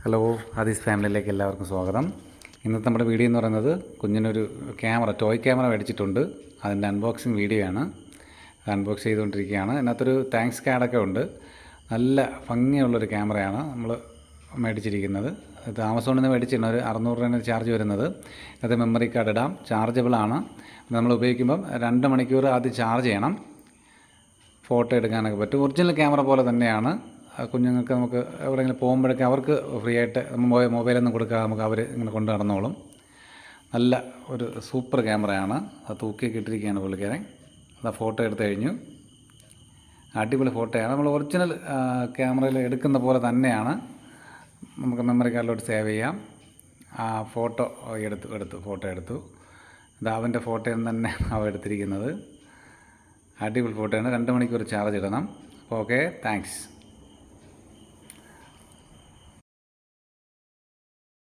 Hello, Aadhi's ഫാമിലിയിലേക്ക് എല്ലാവർക്കും സ്വാഗതം. ഇന്നത്തെ നമ്മുടെ വീഡിയോ എന്ന് പറയുന്നത് കുഞ്ഞിനൊരു ടോയ് ക്യാമറ മേടിച്ചിട്ടുണ്ട്. അതിൻ്റെ അൺബോക്സിങ് വീഡിയോ ആണ്. അൺബോക്സ് ചെയ്തുകൊണ്ടിരിക്കുകയാണ്. അതിനകത്തൊരു താങ്ക്സ് കാർഡൊക്കെ ഉണ്ട്. നല്ല ഭംഗിയുള്ളൊരു ക്യാമറയാണ് നമ്മൾ മേടിച്ചിരിക്കുന്നത്. ഇത് ആമസോണിൽ നിന്ന് മേടിച്ചിരുന്ന ഒരു 600 രൂപയാണ് ചാർജ് വരുന്നത്. അത് മെമ്മറി കാർഡ് ഇടാം, ചാർജബിളാണ്. നമ്മൾ ഉപയോഗിക്കുമ്പം 2 മണിക്കൂർ ആദ്യം ചാർജ് ചെയ്യണം. ഫോട്ടോ എടുക്കാനൊക്കെ പറ്റും. ഒറിജിനൽ ക്യാമറ പോലെ തന്നെയാണ്. കുഞ്ഞുങ്ങൾക്ക് നമുക്ക് എവിടെയെങ്കിലും പോകുമ്പോഴൊക്കെ അവർക്ക് ഫ്രീ ആയിട്ട് മൊബൈലൊന്നും കൊടുക്കാതെ നമുക്ക് അവർ ഇങ്ങനെ കൊണ്ട് നടന്നോളും. നല്ല ഒരു സൂപ്പർ ക്യാമറയാണ്. അത് തൂക്കിയൊക്കെ ഇട്ടിരിക്കുകയാണ് പുള്ളിക്കാരൻ. അത് ഫോട്ടോ എടുത്തു കഴിഞ്ഞു. അടിപൊളി ഫോട്ടോയാണ്. നമ്മൾ ഒറിജിനൽ ക്യാമറയിൽ എടുക്കുന്ന പോലെ തന്നെയാണ്. നമുക്ക് മെമ്മറി കാർഡിലോട്ട് സേവ് ചെയ്യാം. ഫോട്ടോ എടുത്തു. ഇത് അവൻ്റെ ഫോട്ടോയിൽ നിന്ന് തന്നെ അവ എടുത്തിരിക്കുന്നത്. അടിപൊളി ഫോട്ടോയാണ്. 2 മണിക്കൂർ ചാർജ് ഇടണം. അപ്പോൾ ഓക്കെ, താങ്ക്സ്.